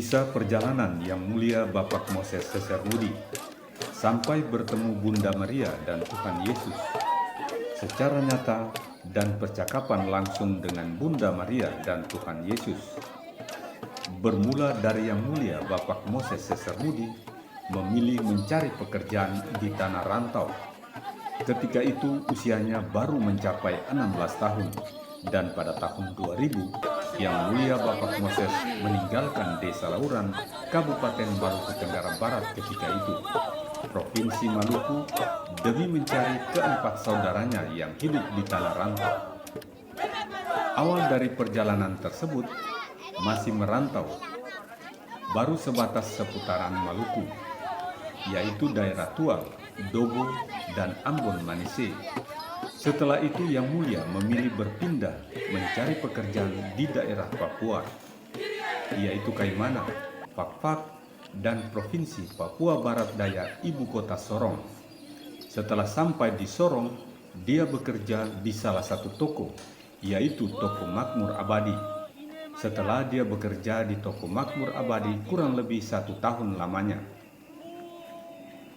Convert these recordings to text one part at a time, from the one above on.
Kisah perjalanan Yang Mulia Bapak Moses Sesermudi sampai bertemu Bunda Maria dan Tuhan Yesus secara nyata dan percakapan langsung dengan Bunda Maria dan Tuhan Yesus. Bermula dari Yang Mulia Bapak Moses Sesermudi memilih mencari pekerjaan di tanah rantau. Ketika itu usianya baru mencapai 16 tahun dan pada tahun 2000 Yang Mulia Bapak Moses meninggalkan Desa Lauran, Kabupaten Maluku Tenggara Barat ketika itu, Provinsi Maluku, demi mencari keempat saudaranya yang hidup di tanah rantau. Awal dari perjalanan tersebut masih merantau, baru sebatas seputaran Maluku, yaitu daerah Tual, Dobo, dan Ambon Manise. Setelah itu Yang Mulia memilih berpindah mencari pekerjaan di daerah Papua, yaitu Kaimana, Fakfak, dan Provinsi Papua Barat Daya Ibu Kota Sorong. Setelah sampai di Sorong, dia bekerja di salah satu toko, yaitu Toko Makmur Abadi. Setelah dia bekerja di Toko Makmur Abadi kurang lebih 1 tahun lamanya.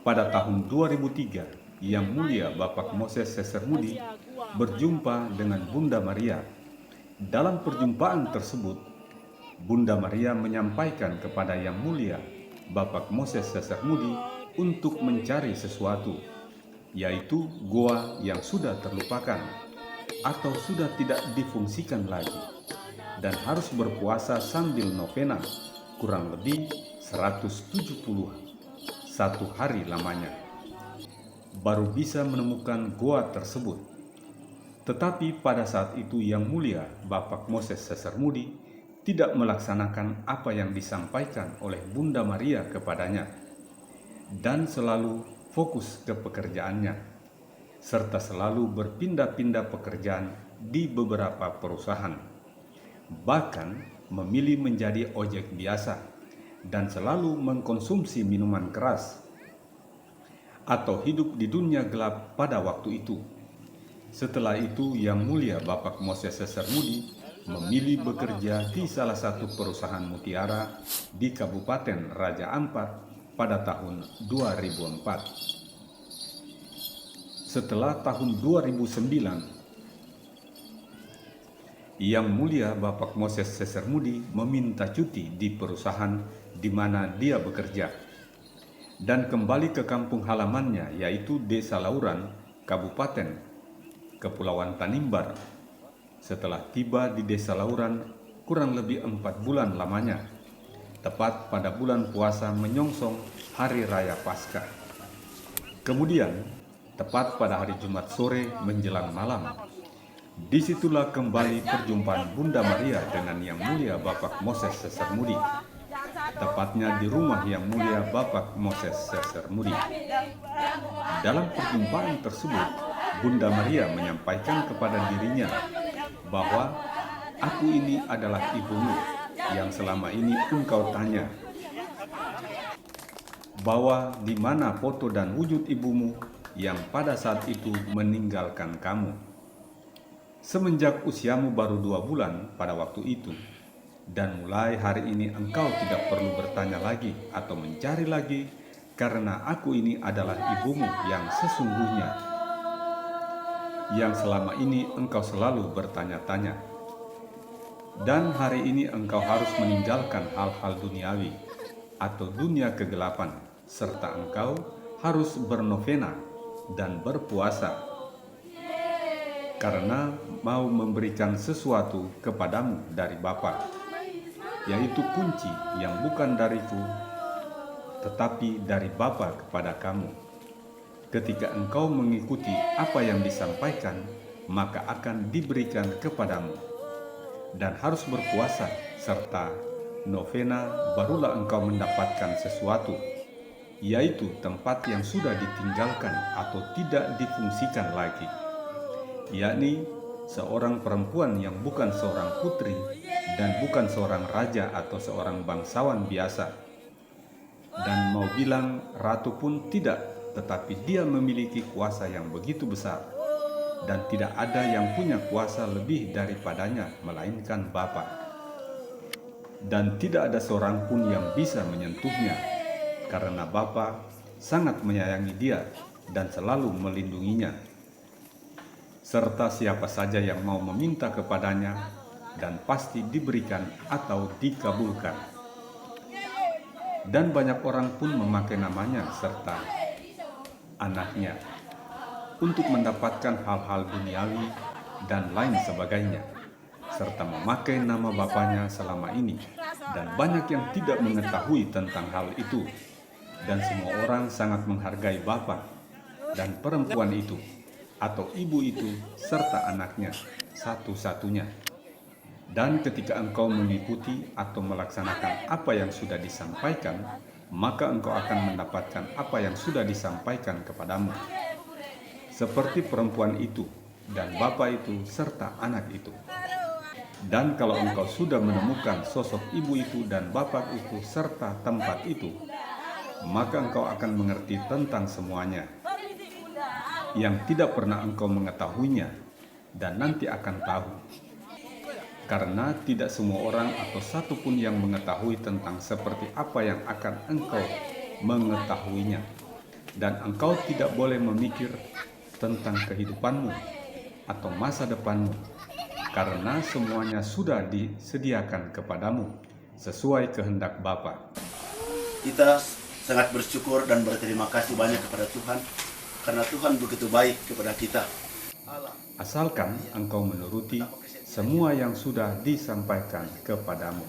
Pada tahun 2003, Yang Mulia Bapak Moses Sesermudi berjumpa dengan Bunda Maria. Dalam perjumpaan tersebut, Bunda Maria menyampaikan kepada Yang Mulia Bapak Moses Sesermudi untuk mencari sesuatu, yaitu goa yang sudah terlupakan atau sudah tidak difungsikan lagi, dan harus berpuasa sambil novena kurang lebih 171 hari lamanya, baru bisa menemukan goa tersebut. Tetapi pada saat itu Yang Mulia Bapak Moses Sesermudi tidak melaksanakan apa yang disampaikan oleh Bunda Maria kepadanya, dan selalu fokus ke pekerjaannya, serta selalu berpindah-pindah pekerjaan di beberapa perusahaan. Bahkan memilih menjadi ojek biasa dan selalu mengkonsumsi minuman keras atau hidup di dunia gelap pada waktu itu. Setelah itu Yang Mulia Bapak Moses Sesermudi memilih bekerja di salah satu perusahaan mutiara di Kabupaten Raja Ampat pada tahun 2004. Setelah tahun 2009, Yang Mulia Bapak Moses Sesermudi meminta cuti di perusahaan di mana dia bekerja dan kembali ke kampung halamannya, yaitu Desa Lauran, Kabupaten Kepulauan Tanimbar. Setelah tiba di Desa Lauran kurang lebih 4 bulan lamanya, tepat pada bulan puasa menyongsong Hari Raya Paskah. Kemudian, tepat pada hari Jumat sore menjelang malam, disitulah kembali perjumpaan Bunda Maria dengan Yang Mulia Bapak Moses Sesermudi, tepatnya di rumah Yang Mulia Bapak Moses Sesermudi. Dalam perjumpaan tersebut, Bunda Maria menyampaikan kepada dirinya bahwa aku ini adalah ibumu yang selama ini engkau tanya, bahwa di mana foto dan wujud ibumu yang pada saat itu meninggalkan kamu. Semenjak usiamu baru 2 bulan pada waktu itu, dan mulai hari ini engkau tidak perlu bertanya lagi atau mencari lagi, karena aku ini adalah ibumu yang sesungguhnya, yang selama ini engkau selalu bertanya-tanya. Dan hari ini engkau harus meninggalkan hal-hal duniawi atau dunia kegelapan, serta engkau harus bernovena dan berpuasa, karena mau memberikan sesuatu kepadamu dari Bapa, yaitu kunci yang bukan dariku, tetapi dari Bapa kepada kamu. Ketika engkau mengikuti apa yang disampaikan, maka akan diberikan kepadamu. Dan harus berpuasa serta novena, barulah engkau mendapatkan sesuatu, yaitu tempat yang sudah ditinggalkan atau tidak difungsikan lagi, yakni seorang perempuan yang bukan seorang putri dan bukan seorang raja atau seorang bangsawan biasa. Dan mau bilang ratu pun tidak, tetapi dia memiliki kuasa yang begitu besar, dan tidak ada yang punya kuasa lebih daripadanya melainkan Bapa. dan tidak ada seorang pun yang bisa menyentuhnya, karena Bapa sangat menyayangi dia dan selalu melindunginya. Serta siapa saja yang mau meminta kepadanya, dan pasti diberikan atau dikabulkan. Dan banyak orang pun memakai namanya serta anaknya untuk mendapatkan hal-hal duniawi dan lain sebagainya, serta memakai nama bapanya selama ini, dan banyak yang tidak mengetahui tentang hal itu. Dan semua orang sangat menghargai bapa dan perempuan itu, atau ibu itu, serta anaknya satu-satunya. Dan ketika engkau mengikuti atau melaksanakan apa yang sudah disampaikan, maka engkau akan mendapatkan apa yang sudah disampaikan kepadamu. Seperti perempuan itu, dan bapa itu, serta anak itu. Dan kalau engkau sudah menemukan sosok ibu itu dan bapa itu, serta tempat itu, maka engkau akan mengerti tentang semuanya yang tidak pernah engkau mengetahuinya, dan nanti akan tahu. Karena tidak semua orang atau satu pun yang mengetahui tentang seperti apa yang akan engkau mengetahuinya. Dan engkau tidak boleh memikir tentang kehidupanmu atau masa depanmu, karena semuanya sudah disediakan kepadamu sesuai kehendak Bapa. Kita sangat bersyukur dan berterima kasih banyak kepada Tuhan, karena Tuhan begitu baik kepada kita. Asalkan engkau menuruti semua yang sudah disampaikan kepadamu.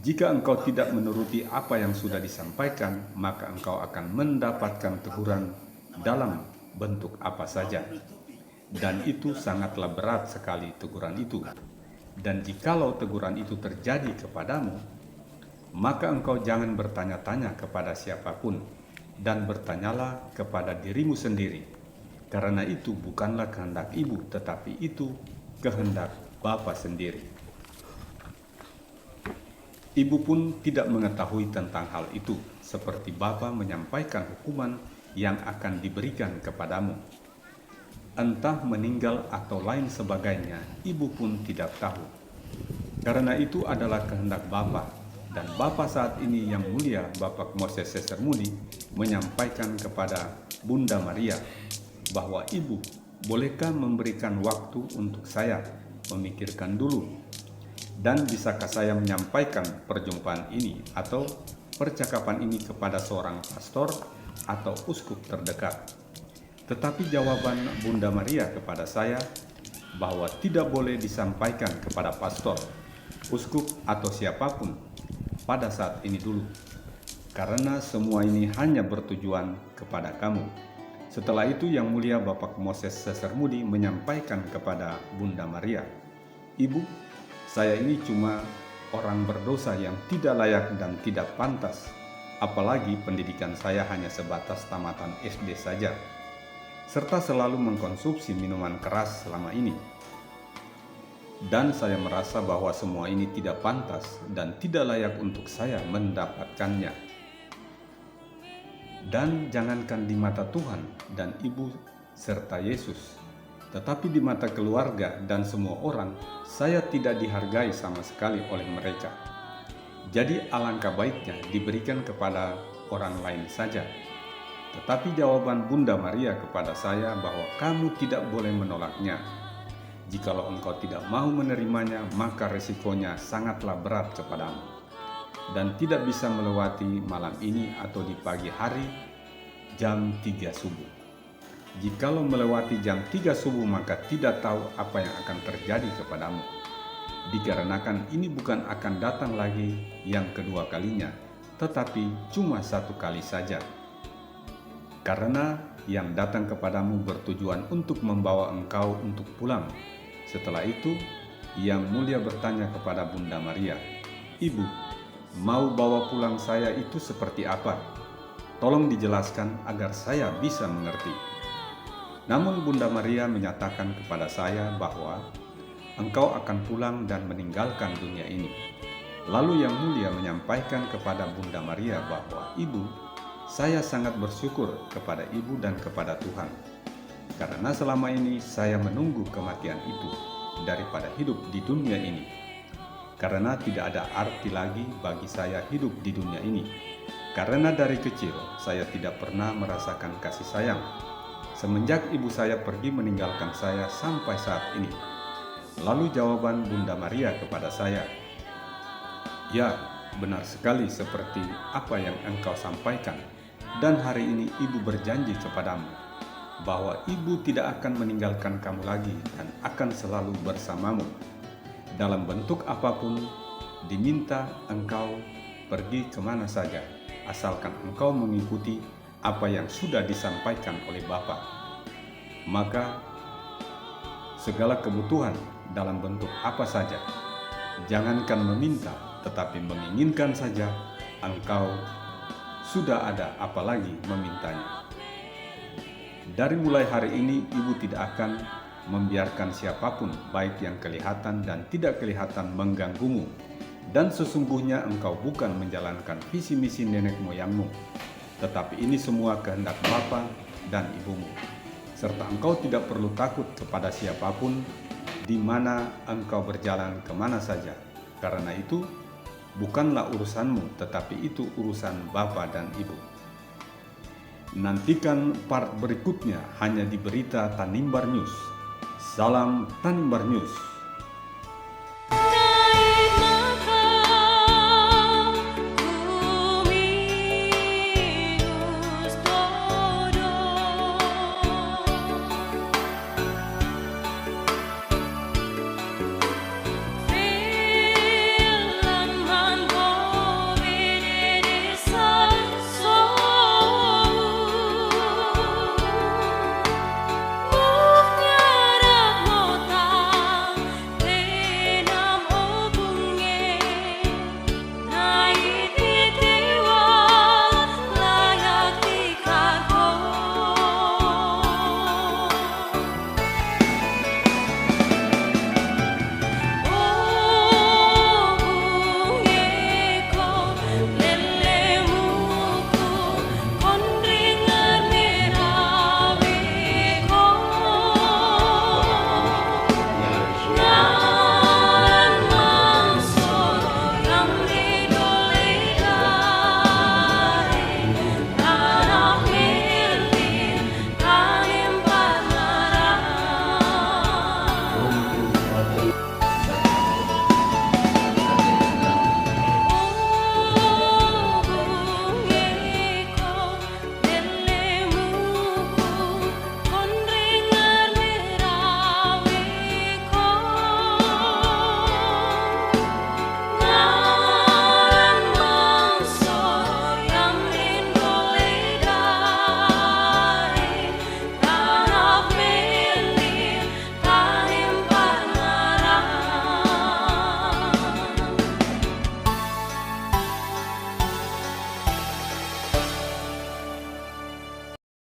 Jika engkau tidak menuruti apa yang sudah disampaikan, maka engkau akan mendapatkan teguran dalam bentuk apa saja. Dan itu sangatlah berat sekali teguran itu. Dan jikalau teguran itu terjadi kepadamu, maka engkau jangan bertanya-tanya kepada siapapun, dan bertanyalah kepada dirimu sendiri, karena itu bukanlah kehendak ibu, tetapi itu kehendak Bapa sendiri. Ibu pun tidak mengetahui tentang hal itu, seperti Bapa menyampaikan hukuman yang akan diberikan kepadamu. Entah meninggal atau lain sebagainya, ibu pun tidak tahu. Karena itu adalah kehendak Bapa, dan Bapa saat ini yang mulia Bapak Moses Sesermudi menyampaikan kepada Bunda Maria bahwa ibu, bolehkah memberikan waktu untuk saya memikirkan dulu? Dan bisakah saya menyampaikan perjumpaan ini atau percakapan ini kepada seorang pastor atau uskup terdekat? Tetapi jawaban Bunda Maria kepada saya bahwa tidak boleh disampaikan kepada pastor, uskup atau siapapun pada saat ini dulu, karena semua ini hanya bertujuan kepada kamu. Setelah itu yang mulia Bapak Moses Sesermudi menyampaikan kepada Bunda Maria, "Ibu, saya ini cuma orang berdosa yang tidak layak dan tidak pantas, apalagi pendidikan saya hanya sebatas tamatan SD saja, serta selalu mengkonsumsi minuman keras selama ini. Dan saya merasa bahwa semua ini tidak pantas dan tidak layak untuk saya mendapatkannya. Dan jangankan di mata Tuhan dan Ibu serta Yesus, tetapi di mata keluarga dan semua orang, saya tidak dihargai sama sekali oleh mereka. Jadi alangkah baiknya diberikan kepada orang lain saja." Tetapi jawaban Bunda Maria kepada saya bahwa kamu tidak boleh menolaknya. Jikalau engkau tidak mau menerimanya, maka resikonya sangatlah berat kepadamu, dan tidak bisa melewati malam ini atau di pagi hari jam 3 subuh. Jikalau melewati jam 3 subuh, maka tidak tahu apa yang akan terjadi kepadamu. Dikarenakan ini bukan akan datang lagi yang kedua kalinya, tetapi cuma satu kali saja. Karena yang datang kepadamu bertujuan untuk membawa engkau untuk pulang. Setelah itu, Yang Mulia bertanya kepada Bunda Maria, "Ibu, mau bawa pulang saya itu seperti apa? Tolong dijelaskan agar saya bisa mengerti." Namun Bunda Maria menyatakan kepada saya bahwa engkau akan pulang dan meninggalkan dunia ini. Lalu Yang Mulia menyampaikan kepada Bunda Maria bahwa, "Ibu, saya sangat bersyukur kepada Ibu dan kepada Tuhan, karena selama ini saya menunggu kematian itu daripada hidup di dunia ini. karena tidak ada arti lagi bagi saya hidup di dunia ini. Karena dari kecil saya tidak pernah merasakan kasih sayang, semenjak ibu saya pergi meninggalkan saya sampai saat ini. Lalu jawaban Bunda Maria kepada saya, "Ya, benar sekali seperti apa yang engkau sampaikan. Dan hari ini ibu berjanji kepadamu bahwa ibu tidak akan meninggalkan kamu lagi dan akan selalu bersamamu. Dalam bentuk apapun, diminta engkau pergi kemana saja, asalkan engkau mengikuti apa yang sudah disampaikan oleh Bapa. Maka segala kebutuhan dalam bentuk apa saja, jangankan meminta, tetapi menginginkan saja, engkau sudah ada apalagi memintanya." Dari mulai hari ini, ibu tidak akan membiarkan siapapun, baik yang kelihatan dan tidak kelihatan, mengganggumu. Dan sesungguhnya engkau bukan menjalankan visi misi nenek moyangmu, tetapi ini semua kehendak Bapa dan ibumu. Serta engkau tidak perlu takut kepada siapapun, di mana engkau berjalan kemana saja. Karena itu, bukanlah urusanmu, tetapi itu urusan Bapa dan Ibu. Nantikan part berikutnya hanya di berita Tanimbar News. Salam Tanimbar News.